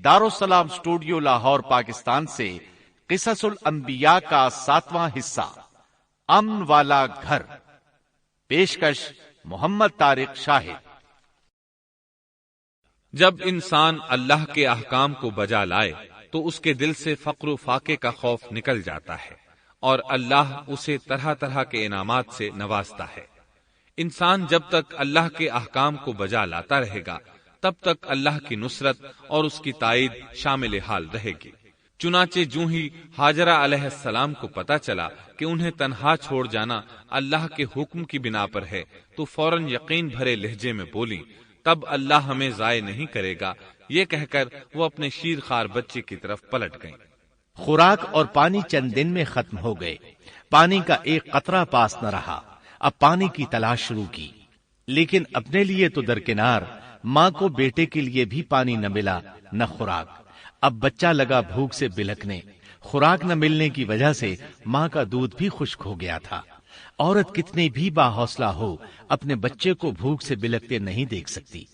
دارالسلام studio Lahore Pakistan سے قصص الانبیاء کا 7واں حصہ امن والا گھر، پیشکش محمد طارق شاہد۔ جب انسان اللہ کے احکام کو بجا لائے تو اس کے دل سے فقر و فاقے کا خوف نکل جاتا ہے اور اللہ اسے طرح طرح کے انعامات سے نوازتا ہے۔ انسان جب تک اللہ کے احکام کو بجا لاتا رہے گا تب تک اللہ کی نصرت اور اس کی تائید شامل حال رہے گی۔ چنانچہ جو ہی ہاجرہ علیہ السلام کو پتا چلا کہ انہیں تنہا چھوڑ جانا اللہ کے حکم کی بنا پر ہے تو فوراً یقین بھرے لہجے میں بولی، تب اللہ ہمیں ضائع نہیں کرے گا، یہ کہہ کر وہ اپنے شیر خوار بچے کی طرف پلٹ گئیں۔ خوراک اور پانی چند دن میں ختم ہو گئے، پانی کا ایک قطرہ پاس نہ رہا۔ اب پانی کی تلاش شروع کی، لیکن اپنے لیے تو درکنار، ماں کو بیٹے کے لیے بھی پانی نہ ملا نہ خوراک۔ اب بچہ لگا بھوک سے بلکنے، خوراک نہ ملنے کی وجہ سے ماں کا دودھ بھی خشک ہو گیا تھا۔ عورت کتنی بھی باحوصلہ ہو اپنے بچے کو بھوک سے بلکتے نہیں دیکھ سکتی۔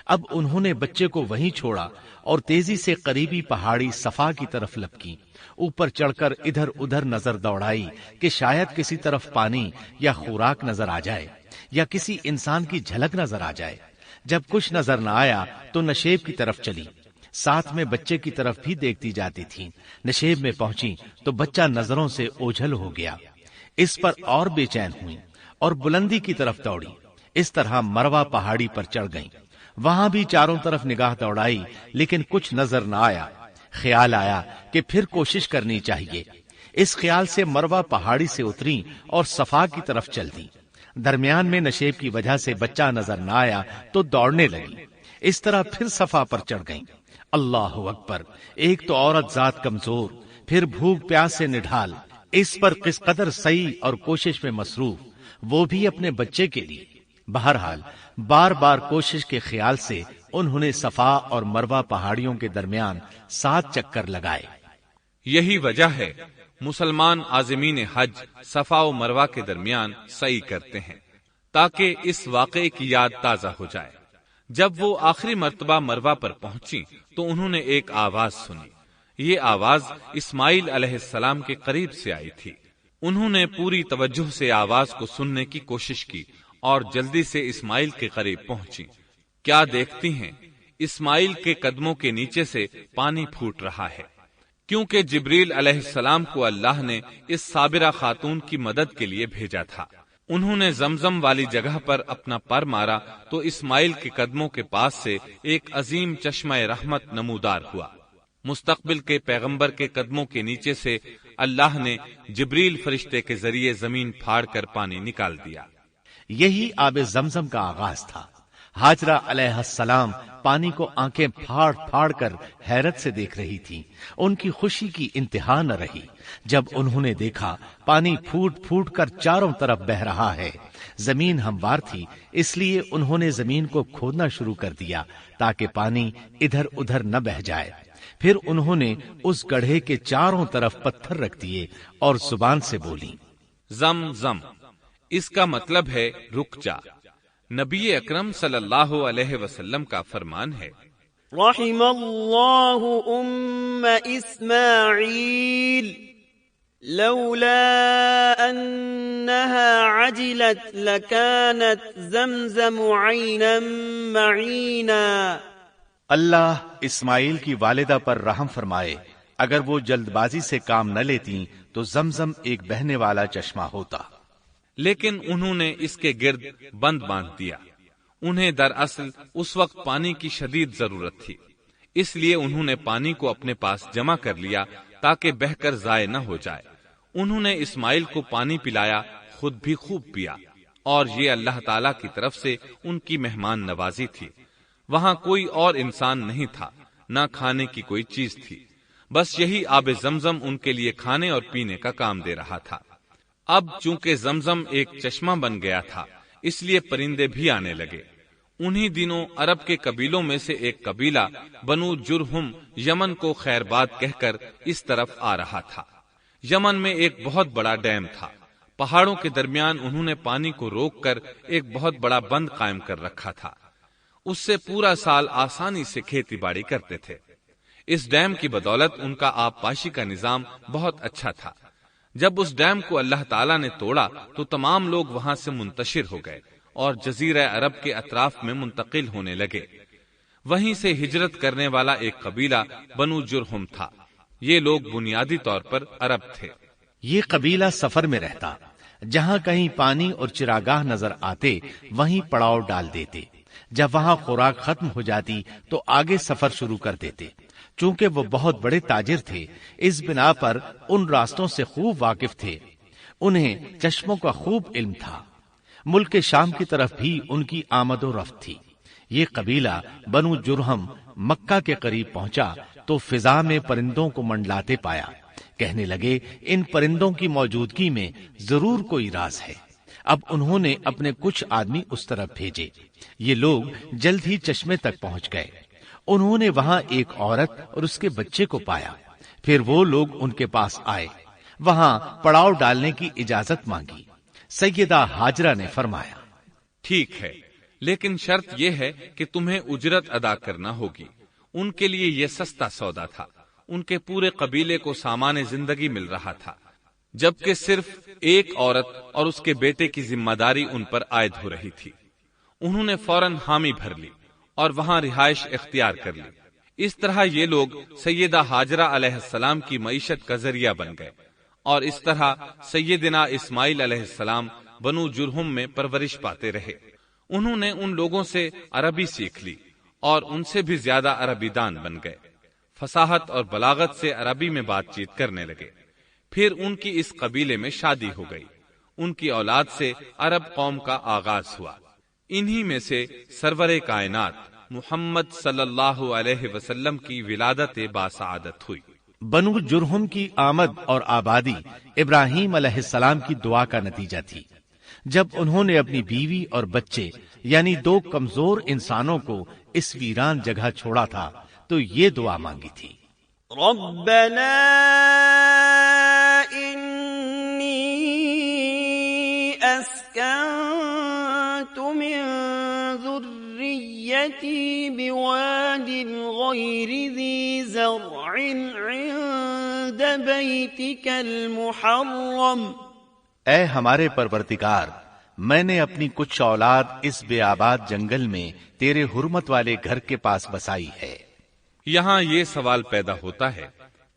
اب انہوں نے بچے کو وہیں چھوڑا اور تیزی سے قریبی پہاڑی صفا کی طرف لپکی۔ اوپر چڑھ کر ادھر ادھر نظر دوڑائی کہ شاید کسی طرف پانی یا خوراک نظر آ جائے یا کسی انسان کی جھلک نظر آ جائے۔ جب کچھ نظر نہ آیا تو نشیب کی طرف چلی، ساتھ میں بچے کی طرف بھی دیکھتی جاتی تھی۔ نشیب میں پہنچی تو بچہ نظروں سے اوجھل ہو گیا۔ اس پر اور بے چین ہوئی اور بلندی کی طرف دوڑی۔ اس طرح مروہ پہاڑی پر چڑھ گئیں۔ وہاں بھی چاروں طرف نگاہ دوڑائی لیکن کچھ نظر نہ آیا۔ خیال آیا کہ پھر کوشش کرنی چاہیے۔ اس خیال سے مروہ پہاڑی سے اتری اور صفا کی طرف چل دی۔ درمیان میں نشیب کی وجہ سے بچہ نظر نہ آیا تو دوڑنے لگی۔ اس طرح پھر صفا پر چڑھ گئیں۔ اللہ اکبر! ایک تو عورت ذات کمزور، پھر بھوک پیاس سے نڈھال، اس پر کس قدر سعی اور کوشش میں مصروف، وہ بھی اپنے بچے کے لیے۔ بہرحال بار بار کوشش کے خیال سے انہوں نے صفا اور مروہ پہاڑیوں کے درمیان 7 چکر لگائے۔ یہی وجہ ہے مسلمان عازمین حج صفا و مروہ کے درمیان سعی کرتے ہیں تاکہ اس واقعے کی یاد تازہ ہو جائے۔ جب وہ آخری مرتبہ مروہ پر پہنچی تو انہوں نے ایک آواز سنی۔ یہ آواز اسماعیل علیہ السلام کے قریب سے آئی تھی۔ انہوں نے پوری توجہ سے آواز کو سننے کی کوشش کی اور جلدی سے اسماعیل کے قریب پہنچی۔ کیا دیکھتی ہیں؟ اسماعیل کے قدموں کے نیچے سے پانی پھوٹ رہا ہے، کیونکہ جبریل علیہ السلام کو اللہ نے اس صابرہ خاتون کی مدد کے لیے بھیجا تھا۔ انہوں نے زمزم والی جگہ پر اپنا پر مارا تو اسماعیل کے قدموں کے پاس سے ایک عظیم چشمہ رحمت نمودار ہوا۔ مستقبل کے پیغمبر کے قدموں کے نیچے سے اللہ نے جبریل فرشتے کے ذریعے زمین پھاڑ کر پانی نکال دیا۔ یہی آب زمزم کا آغاز تھا۔ ہاجرہ علیہ السلام پانی کو آنکھیں پھاڑ پھاڑ کر حیرت سے دیکھ رہی تھی۔ ان کی خوشی کی انتہا نہ رہی جب انہوں نے دیکھا پانی پھوٹ پھوٹ کر چاروں طرف بہ رہا ہے۔ زمین ہموار تھی، اس لیے انہوں نے زمین کو کھودنا شروع کر دیا تاکہ پانی ادھر ادھر نہ بہ جائے۔ پھر انہوں نے اس گڑھے کے چاروں طرف پتھر رکھ دیے اور زبان سے بولی، زم زم۔ اس کا مطلب ہے رک جا۔ نبی اکرم صلی اللہ علیہ وسلم کا فرمان ہے، رحم اللہ اسماعیل لولا انها عجلت لكانت زمزم عینا معینا۔ اللہ اسماعیل کی والدہ پر رحم فرمائے، اگر وہ جلد بازی سے کام نہ لیتی تو زمزم ایک بہنے والا چشمہ ہوتا۔ لیکن انہوں نے اس کے گرد بند باندھ دیا۔ انہیں دراصل اس وقت پانی کی شدید ضرورت تھی، اس لیے انہوں نے پانی کو اپنے پاس جمع کر لیا تاکہ بہہ کر ضائع نہ ہو جائے۔ انہوں نے اسماعیل کو پانی پلایا، خود بھی خوب پیا، اور یہ اللہ تعالی کی طرف سے ان کی مہمان نوازی تھی۔ وہاں کوئی اور انسان نہیں تھا، نہ کھانے کی کوئی چیز تھی، بس یہی آب زمزم ان کے لیے کھانے اور پینے کا کام دے رہا تھا۔ اب چونکہ زمزم ایک چشمہ بن گیا تھا اس لیے پرندے بھی آنے لگے۔ انہی دنوں عرب کے قبیلوں میں سے ایک قبیلہ بنو جرہم یمن کو خیر باد کہہ کر اس طرف آ رہا تھا۔ یمن میں ایک بہت بڑا ڈیم تھا۔ پہاڑوں کے درمیان انہوں نے پانی کو روک کر ایک بہت بڑا بند قائم کر رکھا تھا۔ اس سے پورا سال آسانی سے کھیتی باڑی کرتے تھے۔ اس ڈیم کی بدولت ان کا آب پاشی کا نظام بہت اچھا تھا۔ جب اس ڈیم کو اللہ تعالیٰ نے توڑا تو تمام لوگ وہاں سے منتشر ہو گئے اور جزیرہ عرب کے اطراف میں منتقل ہونے لگے۔ وہیں سے ہجرت کرنے والا ایک قبیلہ بنو جرہم تھا۔ یہ لوگ بنیادی طور پر عرب تھے۔ یہ قبیلہ سفر میں رہتا، جہاں کہیں پانی اور چراگاہ نظر آتے وہیں پڑاؤ ڈال دیتے۔ جب وہاں خوراک ختم ہو جاتی تو آگے سفر شروع کر دیتے۔ چونکہ وہ بہت بڑے تاجر تھے، اس بنا پر ان راستوں سے خوب واقف تھے۔ انہیں چشموں کا خوب علم تھا۔ ملک شام کی طرف بھی ان کی آمد و رفت تھی۔ یہ قبیلہ بنو جرہم مکہ کے قریب پہنچا تو فضا میں پرندوں کو منڈلاتے پایا۔ کہنے لگے ان پرندوں کی موجودگی میں ضرور کوئی راز ہے۔ اب انہوں نے اپنے کچھ آدمی اس طرف بھیجے۔ یہ لوگ جلد ہی چشمے تک پہنچ گئے۔ انہوں نے وہاں ایک عورت اور اس کے بچے کو پایا۔ پھر وہ لوگ ان کے پاس آئے، وہاں پڑاؤ ڈالنے کی اجازت مانگی۔ سیدہ ہاجرہ نے فرمایا، ٹھیک ہے، لیکن شرط یہ ہے کہ تمہیں اجرت ادا کرنا ہوگی۔ ان کے لیے یہ سستا سودا تھا۔ ان کے پورے قبیلے کو سامان زندگی مل رہا تھا، جبکہ صرف ایک عورت اور اس کے بیٹے کی ذمہ داری ان پر عائد ہو رہی تھی۔ انہوں نے فوراً حامی بھر لی اور وہاں رہائش اختیار کر لی۔ اس طرح یہ لوگ سیدہ ہاجرہ علیہ السلام کی معیشت کا ذریعہ بن گئے، اور اس طرح سیدنا اسماعیل علیہ السلام بنو جرہم میں پرورش پاتے رہے۔ انہوں نے ان لوگوں سے عربی سیکھ لی اور ان سے بھی زیادہ عربی دان بن گئے۔ فصاحت اور بلاغت سے عربی میں بات چیت کرنے لگے۔ پھر ان کی اس قبیلے میں شادی ہو گئی۔ ان کی اولاد سے عرب قوم کا آغاز ہوا۔ انہی میں سے سرور کائنات محمد صلی اللہ علیہ وسلم کی ولادت باسعادت ہوئی۔ بنو جرہم کی آمد اور آبادی ابراہیم علیہ السلام کی دعا کا نتیجہ تھی۔ جب انہوں نے اپنی بیوی اور بچے یعنی 2 کمزور انسانوں کو اس ویران جگہ چھوڑا تھا تو یہ دعا مانگی تھی، ربنا انی اسکنت من ذریتی بواد غیر ذی زرع عند بیتک المحرم۔ اے ہمارے پروردگار، میں نے اپنی کچھ اولاد اس بے آباد جنگل میں تیرے حرمت والے گھر کے پاس بسائی ہے۔ یہاں یہ سوال پیدا ہوتا ہے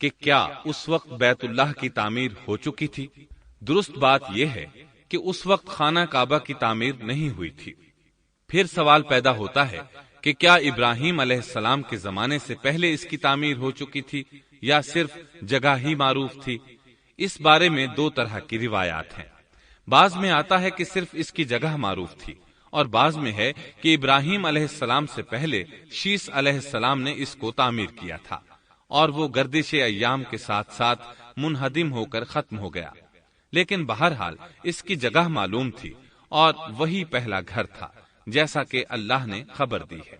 کہ کیا اس وقت بیت اللہ کی تعمیر ہو چکی تھی؟ درست بات یہ ہے کہ اس وقت خانہ کعبہ کی تعمیر نہیں ہوئی تھی۔ پھر سوال پیدا ہوتا ہے کہ کیا ابراہیم علیہ السلام کے زمانے سے پہلے اس کی تعمیر ہو چکی تھی یا صرف جگہ ہی معروف تھی؟ اس بارے میں 2 طرح کی روایات ہیں۔ بعض میں آتا ہے کہ صرف اس کی جگہ معروف تھی، اور بعض میں ہے کہ ابراہیم علیہ السلام سے پہلے شیس علیہ السلام نے اس کو تعمیر کیا تھا، اور وہ گردش ایام کے ساتھ ساتھ منہدم ہو کر ختم ہو گیا۔ لیکن بہرحال اس کی جگہ معلوم تھی اور وہی پہلا گھر تھا، جیسا کہ اللہ نے خبر دی ہے۔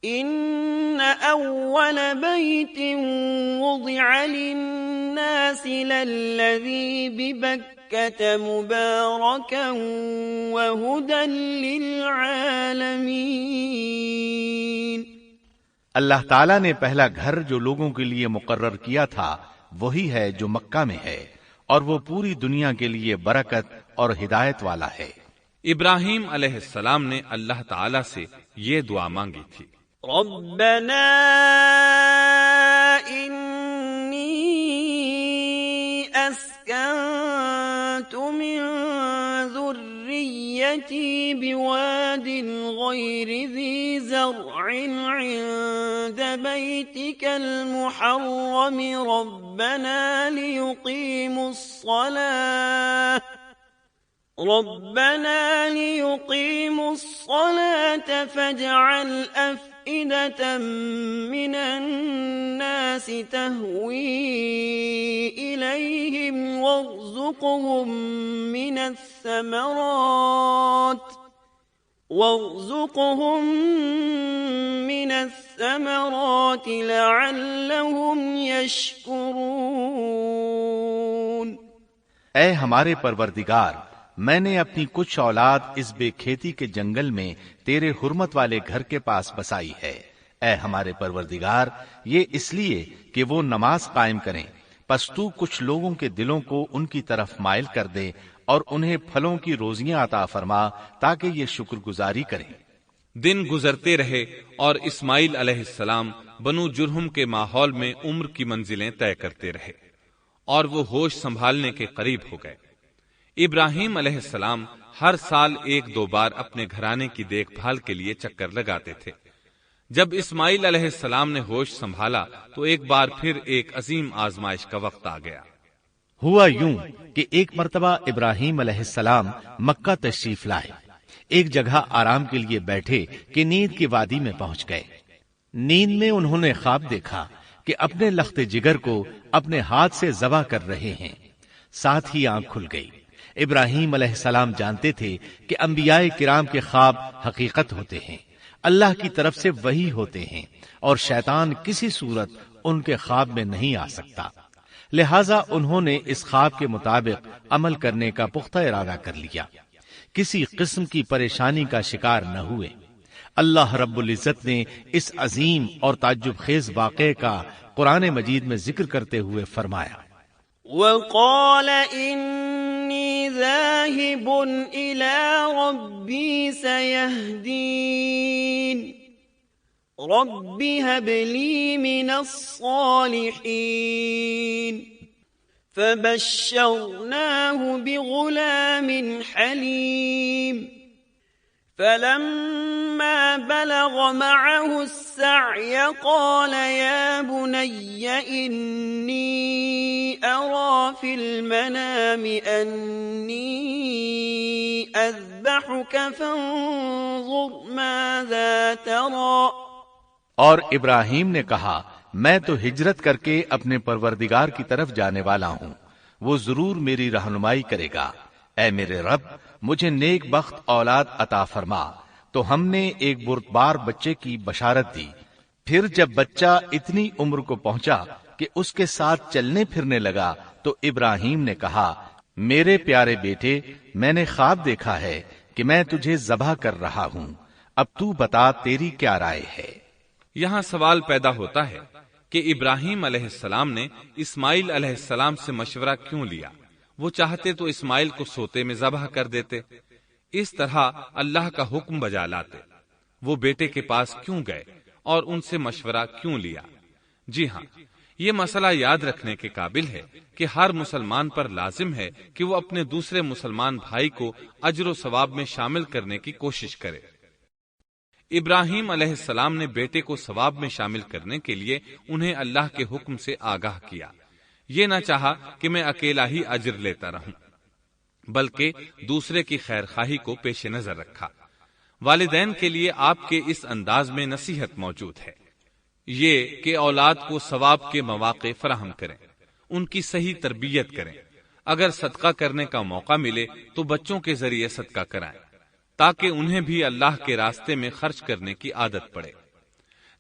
ان اول بیت وضع للناس للذی ببکۃ مبارکا وہدی للعالمین۔ اللہ تعالیٰ نے پہلا گھر جو لوگوں کے لیے مقرر کیا تھا وہی ہے جو مکہ میں ہے، اور وہ پوری دنیا کے لیے برکت اور ہدایت والا ہے۔ ابراہیم علیہ السلام نے اللہ تعالیٰ سے یہ دعا مانگی تھی، ربنا انی اسکنت من ذریتی بواد غیر ذی زرع عند بیتک المحرم ربنا لیقیموا الصلاة فاجعل أفئدة من الناس تهوي إليهم وارزقهم من الثمرات لعلهم يشكرون۔ اے ہمارے پروردگار، میں نے اپنی کچھ اولاد اس بے کھیتی کے جنگل میں تیرے حرمت والے گھر کے پاس بسائی ہے۔ اے ہمارے پروردگار، یہ اس لیے کہ وہ نماز قائم کریں، پس تو کچھ لوگوں کے دلوں کو ان کی طرف مائل کر دے اور انہیں پھلوں کی روزیاں عطا فرما تاکہ یہ شکر گزاری کریں۔ دن گزرتے رہے اور اسماعیل علیہ السلام بنو جرہم کے ماحول میں عمر کی منزلیں طے کرتے رہے اور وہ ہوش سنبھالنے کے قریب ہو گئے۔ ابراہیم علیہ السلام ہر سال 1-2 بار اپنے گھرانے کی دیکھ بھال کے لیے چکر لگاتے تھے۔ جب اسماعیل علیہ السلام نے ہوش سنبھالا تو ایک بار پھر ایک عظیم آزمائش کا وقت آ گیا۔ ہوا یوں کہ ایک مرتبہ ابراہیم علیہ السلام مکہ تشریف لائے، ایک جگہ آرام کے لیے بیٹھے کہ نیند کی وادی میں پہنچ گئے۔ نیند میں انہوں نے خواب دیکھا کہ اپنے لخت جگر کو اپنے ہاتھ سے ذبح کر رہے ہیں، ساتھ ہی آنکھ کھل گئی۔ ابراہیم علیہ السلام جانتے تھے کہ انبیاء کرام کے خواب حقیقت ہوتے ہیں، اللہ کی طرف سے وحی ہوتے ہیں، اور شیطان کسی صورت ان کے خواب میں نہیں آ سکتا، لہذا انہوں نے اس خواب کے مطابق عمل کرنے کا پختہ ارادہ کر لیا، کسی قسم کی پریشانی کا شکار نہ ہوئے۔ اللہ رب العزت نے اس عظیم اور تعجب خیز واقعے کا قرآن مجید میں ذکر کرتے ہوئے فرمایا، وقال إني ذاهب إلى ربي سيهدين رب هب لي من الصالحين فبشرناه بغلام حليم فلما بلغ معه السعي قال يا بني إني أرى في المنام أني أذبحك فانظر ماذا ترى۔ اور ابراہیم نے کہا، میں تو ہجرت کر کے اپنے پروردگار کی طرف جانے والا ہوں، وہ ضرور میری رہنمائی کرے گا۔ اے میرے رب، مجھے نیک بخت اولاد عطا فرما۔ تو ہم نے ایک بردبار بچے کی بشارت دی۔ پھر جب بچہ اتنی عمر کو پہنچا کہ اس کے ساتھ چلنے پھرنے لگا تو ابراہیم نے کہا، میرے پیارے بیٹے، میں نے خواب دیکھا ہے کہ میں تجھے ذبح کر رہا ہوں، اب تو بتا تیری کیا رائے ہے۔ یہاں سوال پیدا ہوتا ہے کہ ابراہیم علیہ السلام نے اسماعیل علیہ السلام سے مشورہ کیوں لیا؟ وہ چاہتے تو اسماعیل کو سوتے میں ذبح کر دیتے، اس طرح اللہ کا حکم بجا لاتے۔ وہ بیٹے کے پاس کیوں گئے اور ان سے مشورہ کیوں لیا؟ جی ہاں، یہ مسئلہ یاد رکھنے کے قابل ہے کہ ہر مسلمان پر لازم ہے کہ وہ اپنے دوسرے مسلمان بھائی کو اجر و ثواب میں شامل کرنے کی کوشش کرے۔ ابراہیم علیہ السلام نے بیٹے کو ثواب میں شامل کرنے کے لیے انہیں اللہ کے حکم سے آگاہ کیا، یہ نہ چاہا کہ میں اکیلا ہی اجر لیتا رہوں، بلکہ دوسرے کی خیر خواہی کو پیش نظر رکھا۔ والدین کے لیے آپ کے اس انداز میں نصیحت موجود ہے، یہ کہ اولاد کو ثواب کے مواقع فراہم کریں، ان کی صحیح تربیت کریں، اگر صدقہ کرنے کا موقع ملے تو بچوں کے ذریعے صدقہ کرائیں تاکہ انہیں بھی اللہ کے راستے میں خرچ کرنے کی عادت پڑے۔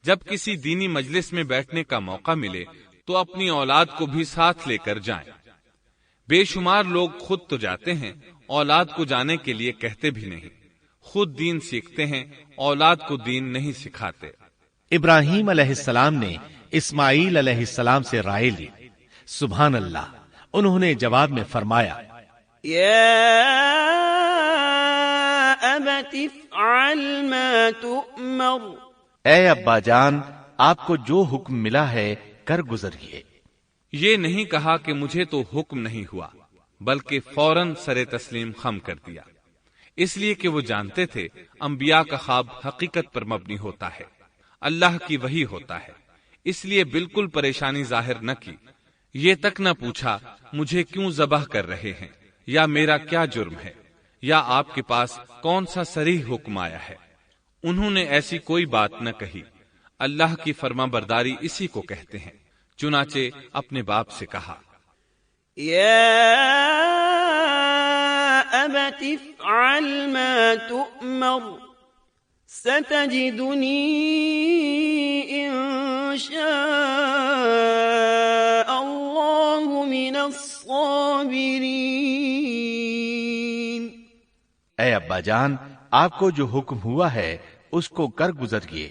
جب کسی دینی مجلس میں بیٹھنے کا موقع ملے تو اپنی اولاد کو بھی ساتھ لے کر جائیں۔ بے شمار لوگ خود تو جاتے ہیں، اولاد کو جانے کے لیے کہتے بھی نہیں، خود دین سیکھتے ہیں، اولاد کو دین نہیں سکھاتے۔ ابراہیم علیہ السلام نے اسماعیل علیہ السلام سے رائے لی۔ سبحان اللہ، انہوں نے جواب میں فرمایا، یا ابت افعل ما تؤمر، اے ابا جان، آپ کو جو حکم ملا ہے کر گزریے۔ یہ نہیں کہا کہ مجھے تو حکم نہیں ہوا، بلکہ فوراً سر تسلیم خم کر دیا، اس لیے کہ وہ جانتے تھے انبیاء کا خواب حقیقت پر مبنی ہوتا ہے، اللہ کی وحی ہوتا ہے، اس لیے بالکل پریشانی ظاہر نہ کی، یہ تک نہ پوچھا مجھے کیوں ذبح کر رہے ہیں، یا میرا کیا جرم ہے، یا آپ کے پاس کون سا صریح حکم آیا ہے۔ انہوں نے ایسی کوئی بات نہ کہی، اللہ کی فرما برداری اسی کو کہتے ہیں۔ چنانچہ اپنے باپ سے کہا، یا ابت افعل ما تؤمر ستجدنی ان شاء اللہ من الصابرین۔ اے ابا جان، آپ کو جو حکم ہوا ہے اس کو کر گزریے،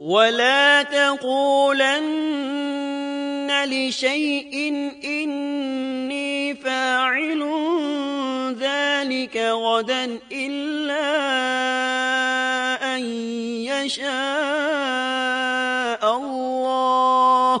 ولا تقولن لشيء إني فاعل ذلك غدا إلا أن يشاء الله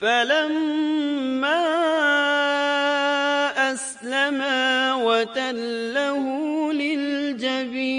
فلما أسلما وتله للجبين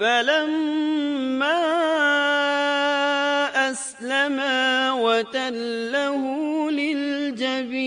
فلما أسلما وتله للجبين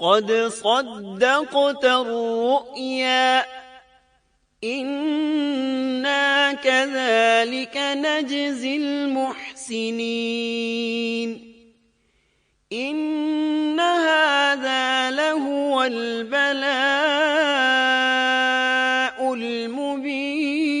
قد صدقت الرؤيا إنا كذلك نجزي المحسنين إن هذا لهو البلاء المبين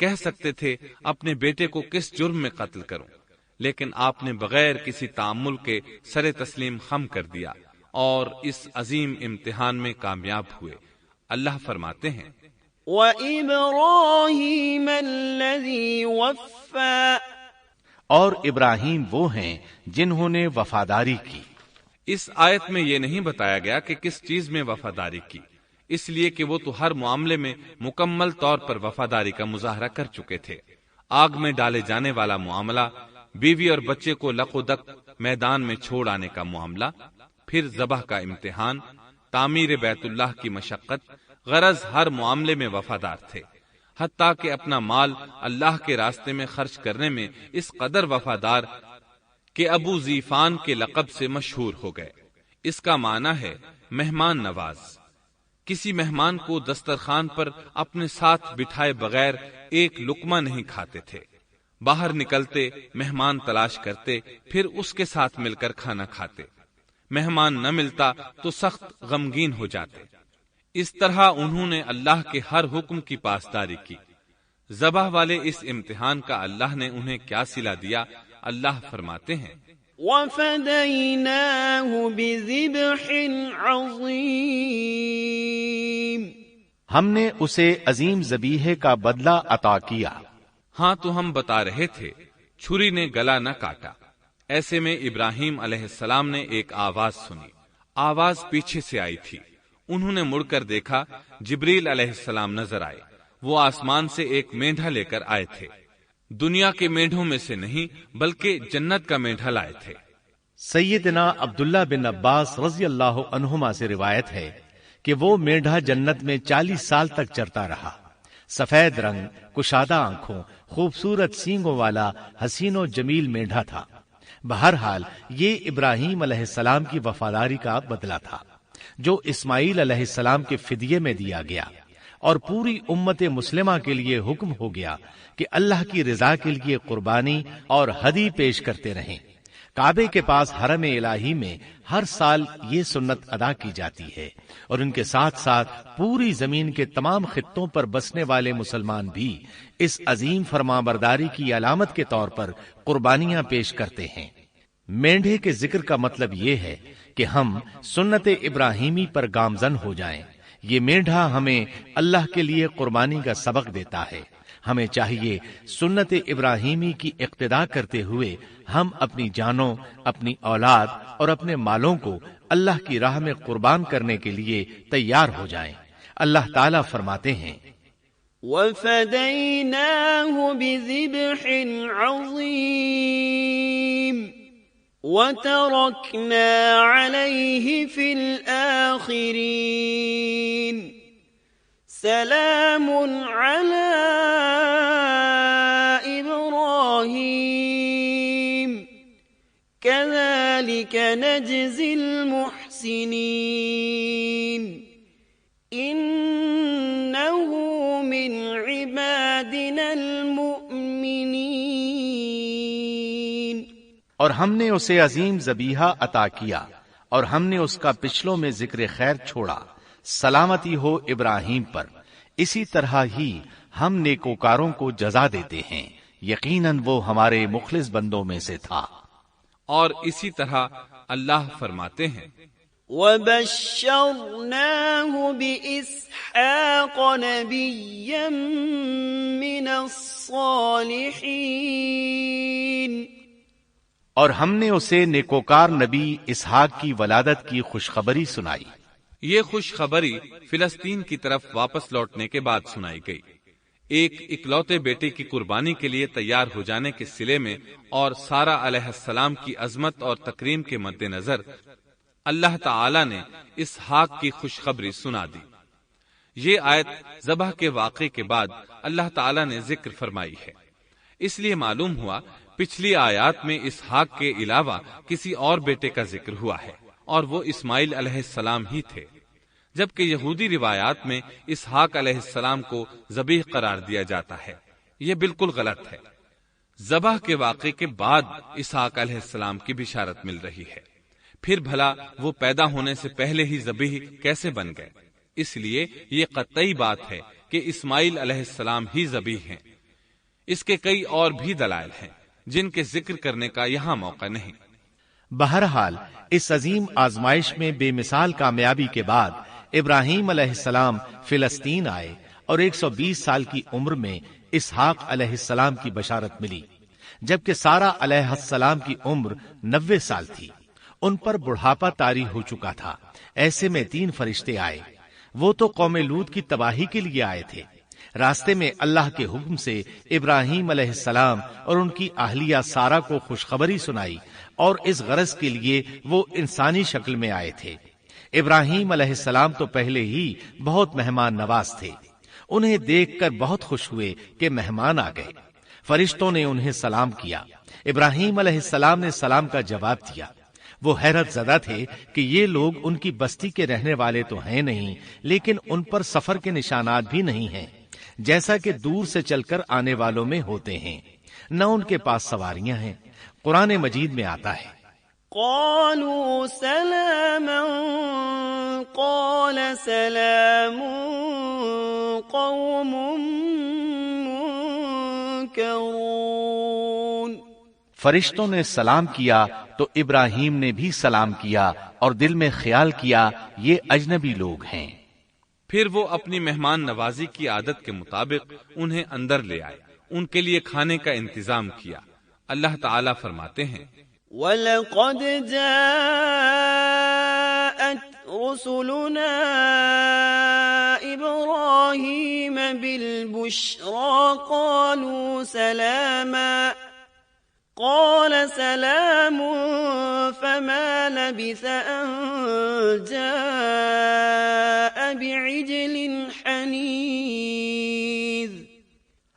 کہہ سکتے تھے اپنے بیٹے کو کس جرم میں قتل کروں، لیکن آپ نے بغیر کسی تعامل کے سر تسلیم خم کر دیا اور اس عظیم امتحان میں کامیاب ہوئے۔ اللہ فرماتے ہیں وَإِبْرَاهِيمَ الَّذِي وَفَّى، اور ابراہیم وہ ہیں جنہوں نے وفاداری کی۔ اس آیت میں یہ نہیں بتایا گیا کہ کس چیز میں وفاداری کی، اس لیے کہ وہ تو ہر معاملے میں مکمل طور پر وفاداری کا مظاہرہ کر چکے تھے۔ آگ میں ڈالے جانے والا معاملہ، بیوی اور بچے کو لق و دق میدان میں چھوڑ آنے کا معاملہ، پھر ذبح کا امتحان، تعمیر بیت اللہ کی مشقت، غرض ہر معاملے میں وفادار تھے، حتیٰ کہ اپنا مال اللہ کے راستے میں خرچ کرنے میں اس قدر وفادار کہ ابو زیفان کے لقب سے مشہور ہو گئے۔ اس کا معنی ہے مہمان نواز۔ کسی مہمان کو دسترخوان پر اپنے ساتھ بٹھائے بغیر ایک لقمہ نہیں کھاتے تھے، باہر نکلتے مہمان تلاش کرتے، پھر اس کے ساتھ مل کر کھانا کھاتے، مہمان نہ ملتا تو سخت غمگین ہو جاتے۔ اس طرح انہوں نے اللہ کے ہر حکم کی پاسداری کی۔ ذبح والے اس امتحان کا اللہ نے انہیں کیا صلہ دیا؟ اللہ فرماتے ہیں وَفَدَيْنَاهُ بِذِبْحٍ عَظِيمٍ، ہم نے اسے عظیم ذبیحے کا بدلہ عطا کیا۔ ہاں تو ہم بتا رہے تھے چھری نے گلا نہ کاٹا۔ ایسے میں ابراہیم علیہ السلام نے ایک آواز سنی، آواز پیچھے سے آئی تھی۔ انہوں نے مڑ کر دیکھا، جبریل علیہ السلام نظر آئے۔ وہ آسمان سے ایک مینڈھا لے کر آئے تھے، دنیا کے مینڈھوں میں سے نہیں بلکہ جنت کا مینڈھا لائے تھے۔ سیدنا عبداللہ بن عباس رضی اللہ عنہما سے روایت ہے کہ وہ مینڈھا جنت میں 40 سال تک چرتا رہا۔ سفید رنگ، کشادہ آنکھوں، خوبصورت سینگوں والا حسین و جمیل مینڈھا تھا۔ بہرحال یہ ابراہیم علیہ السلام کی وفاداری کا بدلہ تھا جو اسماعیل علیہ السلام کے فدیے میں دیا گیا، اور پوری امت مسلمہ کے لیے حکم ہو گیا کہ اللہ کی رضا کے لیے قربانی اور ہدی پیش کرتے رہیں۔ کعبے کے پاس حرم الہی میں ہر سال یہ سنت ادا کی جاتی ہے، اور ان کے ساتھ ساتھ پوری زمین کے تمام خطوں پر بسنے والے مسلمان بھی اس عظیم فرمانبرداری کی علامت کے طور پر قربانیاں پیش کرتے ہیں۔ مینڈھے کے ذکر کا مطلب یہ ہے کہ ہم سنت ابراہیمی پر گامزن ہو جائیں۔ یہ مینڈھا ہمیں اللہ کے لیے قربانی کا سبق دیتا ہے۔ ہمیں چاہیے سنت ابراہیمی کی اقتدا کرتے ہوئے ہم اپنی جانوں، اپنی اولاد اور اپنے مالوں کو اللہ کی راہ میں قربان کرنے کے لیے تیار ہو جائیں۔ اللہ تعالیٰ فرماتے ہیں وَفَدَيْنَاهُ بِذِبْحٍ عَظِيمٍ وَتَرَكْنَا عَلَيْهِ فِي الْآخِرِينَ سَلَامٌ عَلَى إِبْرَاهِيمَ كَذَلِكَ نَجْزِي الْمُحْسِنِينَ إِنَّهُ مِنْ عِبَادِنَا الْمُؤْمِنِينَ۔ اور ہم نے اسے عظیم ذبیحہ عطا کیا، اور ہم نے اس کا پچھلوں میں ذکر خیر چھوڑا۔ سلامتی ہو ابراہیم پر۔ اسی طرح ہی ہم نیکوکاروں کو جزا دیتے ہیں، یقیناً وہ ہمارے مخلص بندوں میں سے تھا۔ اور اسی طرح اللہ فرماتے ہیں وَبَشَّرْنَاهُ بِإِسْحَاقَ نَبِيًّا مِّنَ الصَّالِحِينَ، اور ہم نے اسے نیکوکار نبی اسحاق کی ولادت کی خوشخبری سنائی۔ یہ خوشخبری فلسطین کی طرف واپس لوٹنے کے بعد سنائی گئی۔ ایک اکلوتے بیٹے کی قربانی کے لیے تیار ہو جانے کے صلے میں اور سارہ علیہ السلام کی عظمت اور تکریم کے مد نظر اللہ تعالی نے اسحاق کی خوشخبری سنا دی۔ یہ آیت ذبح کے واقعے کے بعد اللہ تعالی نے ذکر فرمائی ہے، اس لیے معلوم ہوا پچھلی آیات میں اسحاق کے علاوہ کسی اور بیٹے کا ذکر ہوا ہے، اور وہ اسماعیل علیہ السلام ہی تھے، جبکہ یہودی روایات میں اسحاق علیہ السلام کو ذبیح قرار دیا جاتا ہے۔ یہ بالکل غلط ہے۔ ذبح کے واقعے کے بعد اسحاق علیہ السلام کی بشارت مل رہی ہے، پھر بھلا وہ پیدا ہونے سے پہلے ہی ذبیح کیسے بن گئے؟ اس لیے یہ قطعی بات ہے کہ اسماعیل علیہ السلام ہی ذبیح ہیں، اس کے کئی اور بھی دلائل ہیں جن کے ذکر کرنے کا یہاں موقع نہیں۔ بہرحال اس عظیم آزمائش میں بے مثال کامیابی کے بعد ابراہیم علیہ السلام فلسطین آئے اور 120 سال کی عمر میں اسحاق علیہ السلام کی بشارت ملی، جبکہ سارہ علیہ السلام کی عمر 90 سال تھی۔ ان پر بڑھاپا طاری ہو چکا تھا۔ ایسے میں 3 فرشتے آئے۔ وہ تو قوم لوط کی تباہی کے لیے آئے تھے۔ راستے میں اللہ کے حکم سے ابراہیم علیہ السلام اور ان کی اہلیہ سارہ کو خوشخبری سنائی، اور اس غرض کے لیے وہ انسانی شکل میں آئے تھے۔ ابراہیم علیہ السلام تو پہلے ہی بہت مہمان نواز تھے۔ انہیں دیکھ کر بہت خوش ہوئے کہ مہمان آ گئے۔ فرشتوں نے انہیں سلام کیا۔ ابراہیم علیہ السلام نے سلام کا جواب دیا۔ وہ حیرت زدہ تھے کہ یہ لوگ ان کی بستی کے رہنے والے تو ہیں نہیں، لیکن ان پر سفر کے نشانات بھی نہیں ہیں، جیسا کہ دور سے چل کر آنے والوں میں ہوتے ہیں۔ نہ ان کے پاس سواریاں ہیں۔ قرآن مجید میں آتا ہے، قالوا سلاما قال سلام قوم منكرون۔ فرشتوں نے سلام کیا تو ابراہیم نے بھی سلام کیا اور دل میں خیال کیا یہ اجنبی لوگ ہیں۔ پھر وہ اپنی مہمان نوازی کی عادت کے مطابق انہیں اندر لے آئے، ان کے لیے کھانے کا انتظام کیا۔ اللہ تعالیٰ فرماتے ہیں، وَلَقَدْ جَاءَتْ رُسُلُنَا إِبْرَاهِيمَ بِالْبُشْرَى قَالُوا سَلَامًا قَالَ سَلَامٌ فَمَا لَبِثَ أَن جَاءَ بِعِجْلٍ حَنِيذٍ۔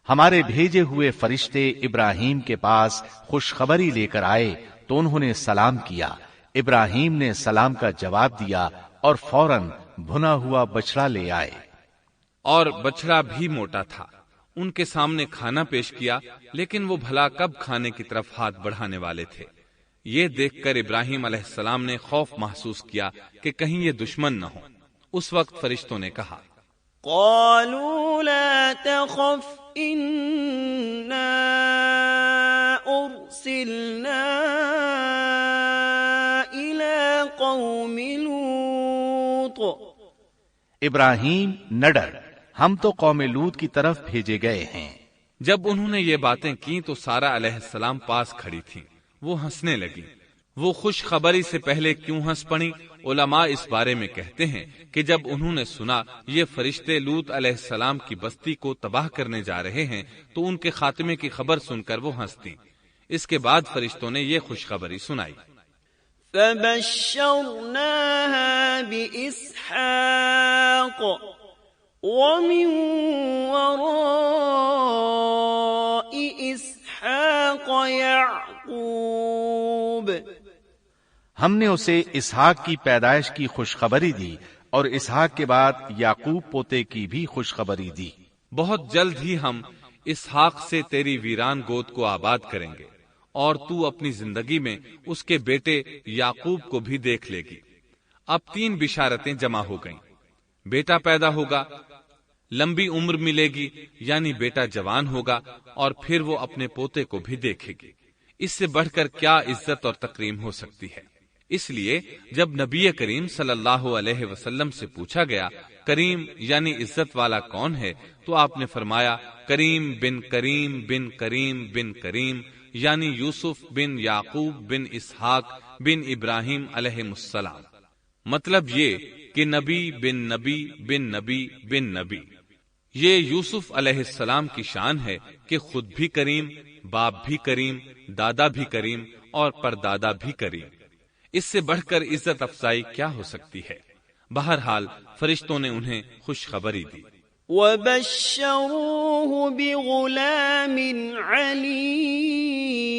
ہمارے بھیجے ہوئے فرشتے ابراہیم کے پاس خوشخبری لے کر آئے تو انہوں نے سلام کیا۔ ابراہیم نے سلام کا جواب دیا اور فوراً بھنا ہوا بچڑا لے آئے، اور بچڑا بھی موٹا تھا۔ ان کے سامنے کھانا پیش کیا، لیکن وہ بھلا کب کھانے کی طرف ہاتھ بڑھانے والے تھے۔ یہ دیکھ کر ابراہیم علیہ السلام نے خوف محسوس کیا کہ کہیں یہ دشمن نہ ہو۔ اس وقت فرشتوں نے کہا، قالوا لا تخف إنا أرسلنا إلى قوم لوط۔ ابراہیم نہ ڈر، ہم تو قوم لوط کی طرف بھیجے گئے ہیں۔ جب انہوں نے یہ باتیں کی تو سارہ علیہ السلام پاس کھڑی تھیں۔ وہ ہنسنے لگی۔ وہ خوشخبری سے پہلے کیوں ہنس پڑی؟ علماء اس بارے میں کہتے ہیں کہ جب انہوں نے سنا یہ فرشتے لوط علیہ السلام کی بستی کو تباہ کرنے جا رہے ہیں تو ان کے خاتمے کی خبر سن کر وہ ہنستی۔ اس کے بعد فرشتوں نے یہ خوشخبری سنائی، فبشرناها بإسحاق ومن وراء إسحاق يعقوب۔ ہم نے اسے اسحاق کی پیدائش کی خوشخبری دی اور اسحاق کے بعد یعقوب پوتے کی بھی خوشخبری دی۔ بہت جلد ہی ہم اسحاق سے تیری ویران گود کو آباد کریں گے، اور تو اپنی زندگی میں اس کے بیٹے یعقوب کو بھی دیکھ لے گی۔ اب 3 بشارتیں جمع ہو گئیں۔ بیٹا پیدا ہوگا، لمبی عمر ملے گی یعنی بیٹا جوان ہوگا، اور پھر وہ اپنے پوتے کو بھی دیکھے گی۔ اس سے بڑھ کر کیا عزت اور تکریم ہو سکتی ہے؟ اس لیے جب نبی کریم صلی اللہ علیہ وسلم سے پوچھا گیا کریم یعنی عزت والا کون ہے، تو آپ نے فرمایا کریم بن کریم بن کریم بن کریم، یعنی یوسف بن یعقوب بن اسحاق بن ابراہیم علیہ السلام۔ مطلب یہ کہ نبی بن نبی بن نبی بن نبی۔ یہ یوسف علیہ السلام کی شان ہے کہ خود بھی کریم، باپ بھی کریم، دادا بھی کریم اور پردادا بھی کریم۔ اس سے بڑھ کر عزت افزائی کیا ہو سکتی ہے؟ بہرحال فرشتوں نے انہیں خوشخبری دی۔ وَبَشَّرُوهُ بِغُلَامٍ عَلِيمٍ۔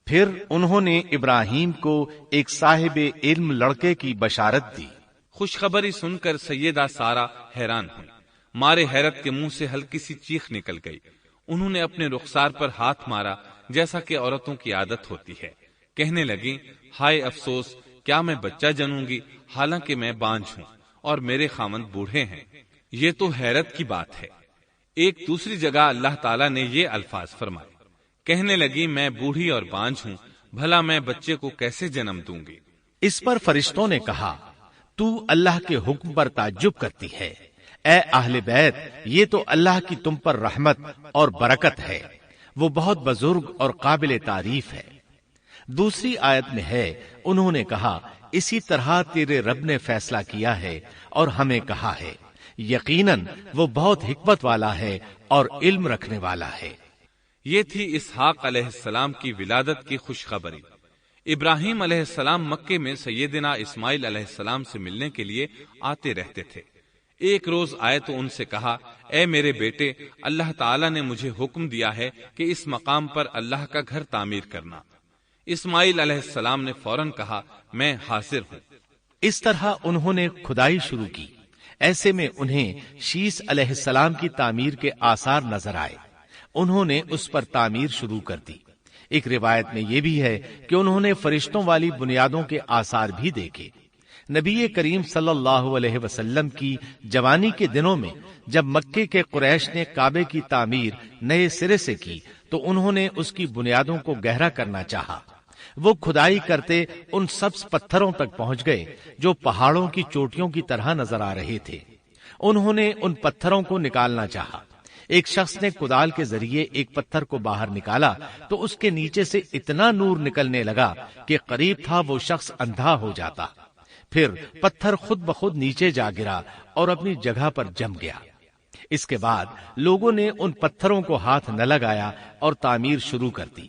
پھر انہوں نے ابراہیم کو ایک صاحب علم لڑکے کی بشارت دی۔ خوشخبری سن کر سیدہ سارہ حیران ہوئی۔ مارے حیرت کے منہ سے ہلکی سی چیخ نکل گئی۔ انہوں نے اپنے رخسار پر ہاتھ مارا جیسا کہ عورتوں کی عادت ہوتی ہے۔ کہنے لگی، ہائے افسوس، کیا میں بچہ جنوں گی حالانکہ میں بانجھ ہوں اور میرے خاوند بوڑھے ہیں؟ یہ تو حیرت کی بات ہے۔ ایک دوسری جگہ اللہ تعالیٰ نے یہ الفاظ فرمائے، کہنے لگی میں بوڑھی اور بانجھ ہوں، بھلا میں بچے کو کیسے جنم دوں گی؟ اس پر فرشتوں نے کہا تو اللہ کے حکم پر تعجب کرتی ہے، اے اہل بیت، یہ تو اللہ کی تم پر رحمت اور برکت ہے، وہ بہت بزرگ اور قابل تعریف ہے۔ دوسری آیت میں ہے، انہوں نے کہا اسی طرح تیرے رب نے فیصلہ کیا ہے اور ہمیں کہا ہے، یقیناً وہ بہت حکمت والا ہے اور علم رکھنے والا ہے۔ یہ تھی اسحاق علیہ السلام کی ولادت کی خوشخبری۔ ابراہیم علیہ السلام مکے میں سیدنا اسماعیل علیہ السلام سے ملنے کے لیے آتے رہتے تھے۔ ایک روز آئے تو ان سے کہا، اے میرے بیٹے، اللہ تعالیٰ نے مجھے حکم دیا ہے کہ اس مقام پر اللہ کا گھر تعمیر کرنا۔ اسماعیل علیہ السلام نے فوراً کہا، میں حاضر ہوں۔ اس طرح انہوں نے کھدائی شروع کی۔ ایسے میں انہیں شیس علیہ السلام کی تعمیر کے آثار نظر آئے۔ انہوں نے اس پر تعمیر شروع کر دی۔ ایک روایت میں یہ بھی ہے کہ انہوں نے فرشتوں والی بنیادوں کے آثار بھی دیکھے۔ نبی کریم صلی اللہ علیہ وسلم کی جوانی کے دنوں میں جب مکے کے قریش نے کعبے کی تعمیر نئے سرے سے کی تو انہوں نے اس کی بنیادوں کو گہرا کرنا چاہا۔ وہ کھدائی کرتے ان سبز پتھروں تک پہنچ گئے جو پہاڑوں کی چوٹیوں کی طرح نظر آ رہے تھے۔ انہوں نے ان پتھروں کو نکالنا چاہا۔ ایک شخص نے کدال کے ذریعے ایک پتھر کو باہر نکالا تو اس کے نیچے سے اتنا نور نکلنے لگا کہ قریب تھا وہ شخص اندھا ہو جاتا۔ پھر پتھر خود بخود نیچے جا گرا اور اپنی جگہ پر جم گیا۔ اس کے بعد لوگوں نے ان پتھروں کو ہاتھ نہ لگایا اور تعمیر شروع کر دی۔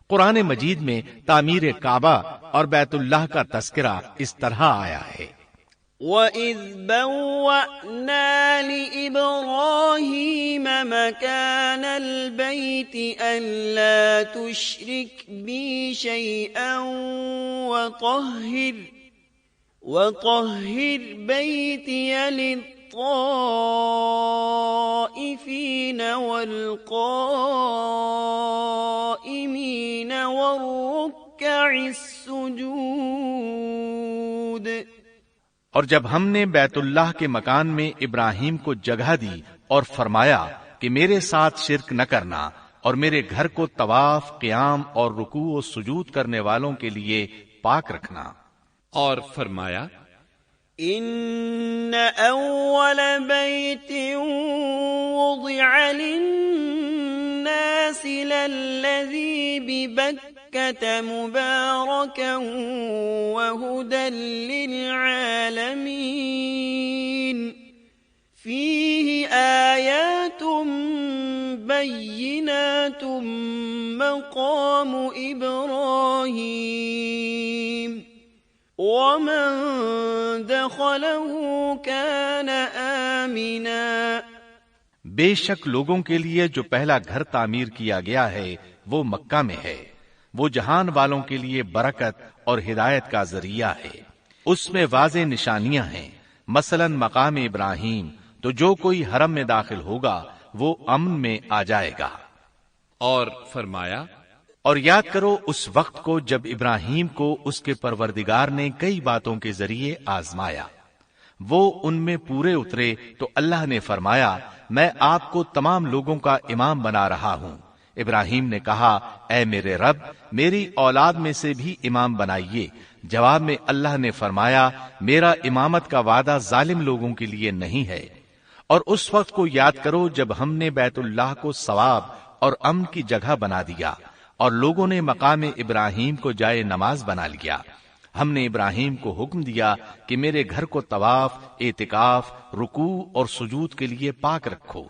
قرآن مجید میں تعمیر کعبہ اور بیت اللہ کا تذکرہ اس طرح آیا ہے، وَإِذْ بَوَّأْنَا لِإِبْرَاهِيمَ مَكَانَ الْبَيْتِ أَلَّا تُشْرِكْ بِي شَيْئًا وَطَهِّرْ بَيْتِيَ لِلطَّائِفِينَ وَالْقَائِمِينَ وَالرُّكَّعِ السُّجُودِ۔ اور جب ہم نے بیت اللہ کے مکان میں ابراہیم کو جگہ دی اور فرمایا کہ میرے ساتھ شرک نہ کرنا اور میرے گھر کو طواف، قیام اور رکوع و سجود کرنے والوں کے لیے پاک رکھنا، اور فرمایا، ان اول بیت وضع للناس للذی ببکۃ مبارکا وہدی للعالمین فیہ آیات بینات مقام ابراہیم ومن دخلہ کان آمنا۔ بے شک لوگوں کے لیے جو پہلا گھر تعمیر کیا گیا ہے وہ مکہ میں ہے، وہ جہان والوں کے لیے برکت اور ہدایت کا ذریعہ ہے۔ اس میں واضح نشانیاں ہیں، مثلا مقام ابراہیم، تو جو کوئی حرم میں داخل ہوگا وہ امن میں آ جائے گا۔ اور فرمایا، اور یاد کرو اس وقت کو جب ابراہیم کو اس کے پروردگار نے کئی باتوں کے ذریعے آزمایا، وہ ان میں پورے اترے تو اللہ نے فرمایا میں آپ کو تمام لوگوں کا امام بنا رہا ہوں۔ ابراہیم نے کہا اے میرے رب میری اولاد میں سے بھی امام بنائیے۔ جواب میں اللہ نے فرمایا میرا امامت کا وعدہ ظالم لوگوں کے لیے نہیں ہے۔ اور اس وقت کو یاد کرو جب ہم نے بیت اللہ کو ثواب اور امن کی جگہ بنا دیا اور لوگوں نے مقام ابراہیم کو جائے نماز بنا لیا۔ ہم نے ابراہیم کو حکم دیا کہ میرے گھر کو طواف، اعتکاف، رکوع اور سجود کے لیے پاک رکھو،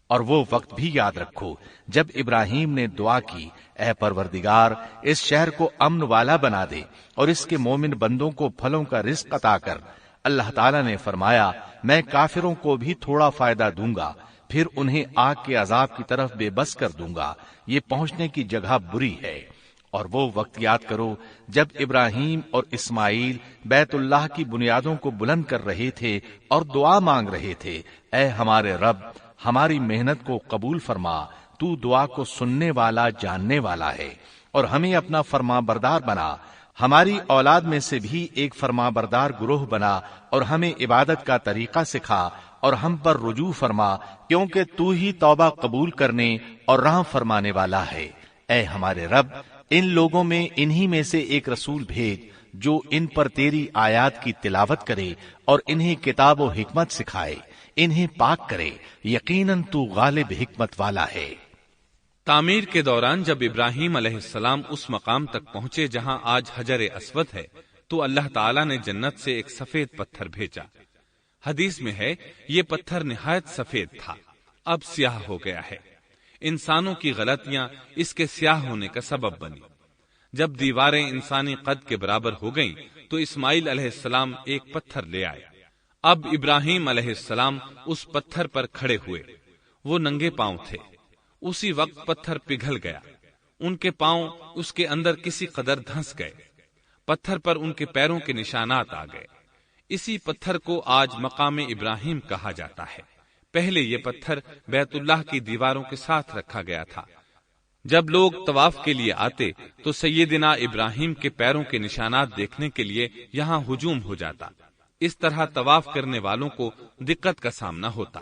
اور وہ وقت بھی یاد رکھو جب ابراہیم نے دعا کی اے پروردگار اس شہر کو امن والا بنا دے اور اس کے مومن بندوں کو پھلوں کا رزق عطا کر۔ اللہ تعالیٰ نے فرمایا میں کافروں کو بھی تھوڑا فائدہ دوں گا، پھر انہیں آگ کے عذاب کی طرف بے بس کر دوں گا، یہ پہنچنے کی جگہ بری ہے۔ اور وہ وقت یاد کرو جب ابراہیم اور اسماعیل بیت اللہ کی بنیادوں کو بلند کر رہے تھے اور دعا مانگ رہے تھے اے ہمارے رب ہماری محنت کو قبول فرما، تو دعا کو سننے والا جاننے والا ہے، اور ہمیں اپنا فرما بردار بنا، ہماری اولاد میں سے بھی ایک فرما بردار گروہ بنا، اور ہمیں عبادت کا طریقہ سکھا اور ہم پر رجوع فرما، کیونکہ تو ہی توبہ قبول کرنے اور رحم فرمانے والا ہے۔ اے ہمارے رب، ان لوگوں میں انہی میں سے ایک رسول بھیج جو ان پر تیری آیات کی تلاوت کرے اور انہیں کتاب و حکمت سکھائے، انہیں پاک کرے، یقیناً تو غالب حکمت والا ہے۔ تعمیر کے دوران جب ابراہیم علیہ السلام اس مقام تک پہنچے جہاں آج حجر اسود ہے تو اللہ تعالیٰ نے جنت سے ایک سفید پتھر بھیجا۔ حدیث میں ہے یہ پتھر نہایت سفید تھا، اب سیاہ ہو گیا ہے۔ انسانوں کی غلطیاں اس کے سیاہ ہونے کا سبب بنی۔ جب دیواریں انسانی قد کے برابر ہو گئیں تو اسماعیل علیہ السلام ایک پتھر لے آئے۔ اب ابراہیم علیہ السلام اس پتھر پر کھڑے ہوئے، وہ ننگے پاؤں تھے۔ اسی وقت پتھر پگھل گیا، ان کے پاؤں اس کے اندر کسی قدر دھنس گئے، پتھر پر ان کے پیروں کے نشانات آ گئے۔ اسی پتھر کو آج مقام ابراہیم کہا جاتا ہے۔ پہلے یہ پتھر بیت اللہ کی دیواروں کے ساتھ رکھا گیا تھا۔ جب لوگ طواف کے لیے آتے تو سیدنا ابراہیم کے پیروں کے نشانات دیکھنے کے لیے یہاں ہجوم ہو جاتا۔ اس طرح طواف کرنے والوں کو دقت کا سامنا ہوتا۔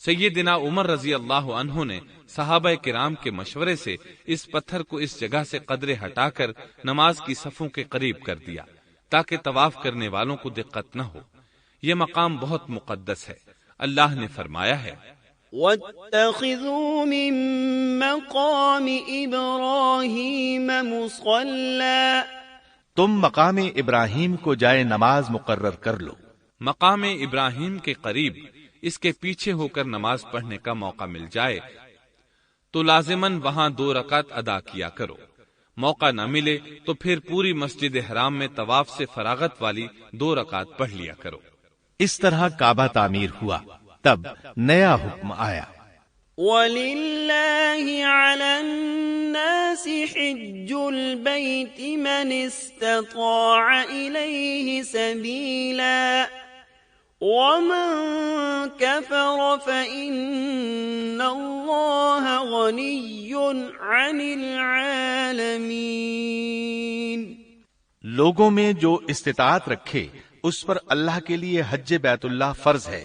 سیدنا عمر رضی اللہ عنہ نے صحابہ کرام کے مشورے سے اس پتھر کو اس جگہ سے قدرے ہٹا کر نماز کی صفوں کے قریب کر دیا تاکہ طواف کرنے والوں کو دقت نہ ہو۔ یہ مقام بہت مقدس ہے۔ اللہ نے فرمایا ہے وَاتَّخِذُوا مِن مَّقَامِ إِبْرَاهِيمَ مُصَلًّى، تم مقام ابراہیم کو جائے نماز مقرر کر لو۔ مقام ابراہیم کے قریب اس کے پیچھے ہو کر نماز پڑھنے کا موقع مل جائے تو لازماً وہاں 2 رکعت ادا کیا کرو۔ موقع نہ ملے تو پھر پوری مسجد حرام میں طواف سے فراغت والی 2 رکعت پڑھ لیا کرو۔ اس طرح کعبہ تعمیر ہوا، تب نیا حکم آیا۔ وَلِلَّهِ عَلَى النَّاسِ حِجُّ الْبَيْتِ مَنِ اسْتَطَاعَ إِلَيْهِ سَبِيلًا وَمَن كَفَرَ فَإِنَّ اللَّهَ غَنِيٌّ عَنِ الْعَالَمِينَ۔ لوگوں میں جو استطاعت رکھے اس پر اللہ کے لیے حج بیت اللہ فرض ہے،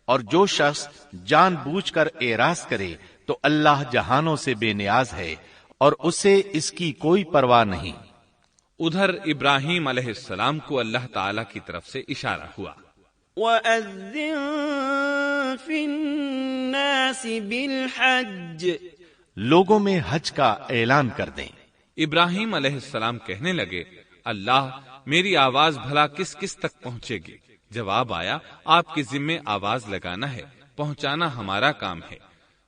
اور جو شخص جان بوجھ کر اعراض کرے تو اللہ جہانوں سے بے نیاز ہے اور اسے اس کی کوئی پرواہ نہیں۔ ادھر ابراہیم علیہ السلام کو اللہ تعالی کی طرف سے اشارہ ہوا، وَأَذِّن فِي النَّاسِ بِالْحَجِّ، لوگوں میں حج کا اعلان کر دیں۔ ابراہیم علیہ السلام کہنے لگے، اللہ میری آواز بھلا کس کس تک پہنچے گی؟ جواب آیا، آپ کے ذمے آواز لگانا ہے، پہنچانا ہمارا کام ہے۔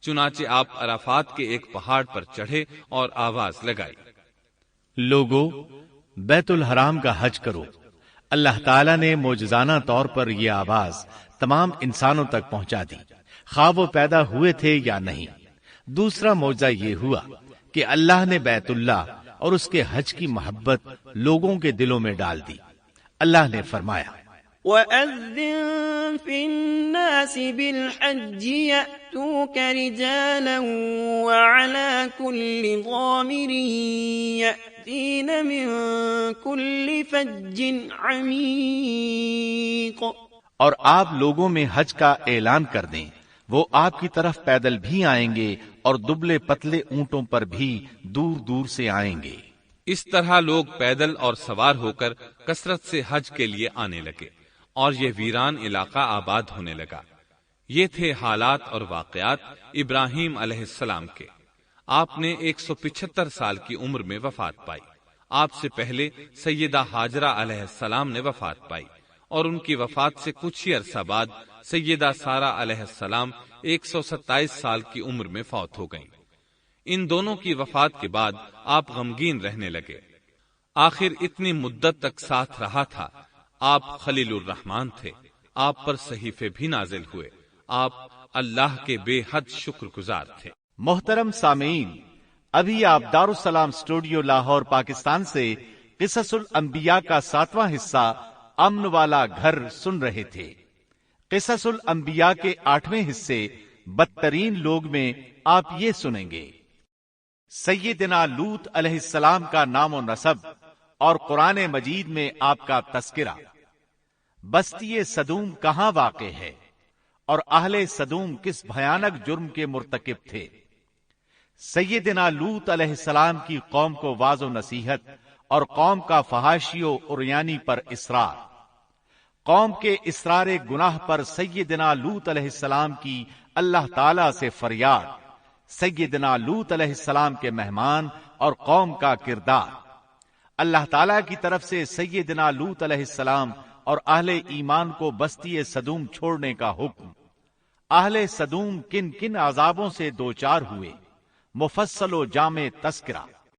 چنانچہ آپ عرفات کے ایک پہاڑ پر چڑھے اور آواز لگائی، لوگو بیت الحرام کا حج کرو۔ اللہ تعالیٰ نے معجزانہ طور پر یہ آواز تمام انسانوں تک پہنچا دی، خواہ وہ پیدا ہوئے تھے یا نہیں۔ دوسرا معجزہ یہ ہوا کہ اللہ نے بیت اللہ اور اس کے حج کی محبت لوگوں کے دلوں میں ڈال دی۔ اللہ نے فرمایا، وَأَذِّن فِي النَّاسِ بِالْحَجِّ يَأْتُوكَ رِجَالًا وَعَلَى كُلِّ ضَامِرٍ يَأْتِينَ مِن كُلِّ فَجٍّ عَمِيقٍ۔ اور آپ لوگوں میں حج کا اعلان کر دیں، وہ آپ کی طرف پیدل بھی آئیں گے اور دبلے پتلے اونٹوں پر بھی دور دور سے آئیں گے۔ اس طرح لوگ پیدل اور سوار ہو کر کثرت سے حج کے لیے آنے لگے اور یہ ویران علاقہ آباد ہونے لگا۔ یہ تھے حالات اور واقعات ابراہیم علیہ السلام کے۔ آپ نے 175 سال کی عمر میں وفات پائی۔ آپ سے پہلے سیدہ ہاجرہ علیہ السلام نے وفات پائی اور ان کی وفات سے کچھ ہی عرصہ بعد سیدہ سارہ علیہ السلام 127 سال کی عمر میں فوت ہو گئیں۔ ان دونوں کی وفات کے بعد آپ غمگین رہنے لگے۔ آخر اتنی مدت تک ساتھ رہا تھا۔ آپ خلیل الرحمن تھے، آپ پر صحیفے بھی نازل ہوئے، آپ اللہ کے بے حد شکر گزار تھے۔ محترم سامعین، ابھی آپ دارالسلام اسٹوڈیو لاہور پاکستان سے قصص الانبیاء کا 7واں حصہ امن والا گھر سن رہے تھے۔ قصص الانبیاء کے 8ویں حصے بدترین لوگ میں آپ یہ سنیں گے، سیدنا لوط علیہ السلام کا نام و نسب اور قرآن مجید میں آپ کا تذکرہ، بستی صدوم کہاں واقع ہے اور اہل صدوم کس بھیانک جرم کے مرتکب تھے۔ سیدنا لوط علیہ السلام کی قوم کو واعظ و نصیحت اور قوم کا فحاشی و عریانی پر اصرار۔ قوم کے اصرار گناہ پر سیدنا لوط علیہ السلام کی اللہ تعالی سے فریاد، سیدنا لوط علیہ السلام کے مہمان اور قوم کا کردار۔ اللہ تعالی کی طرف سے سیدنا لوط علیہ السلام اور اہل ایمان کو بستی صدوم چھوڑنے کا حکم۔ اہل صدوم کن کن عذابوں سے دوچار ہوئے، مفصل و جامع تذکرہ۔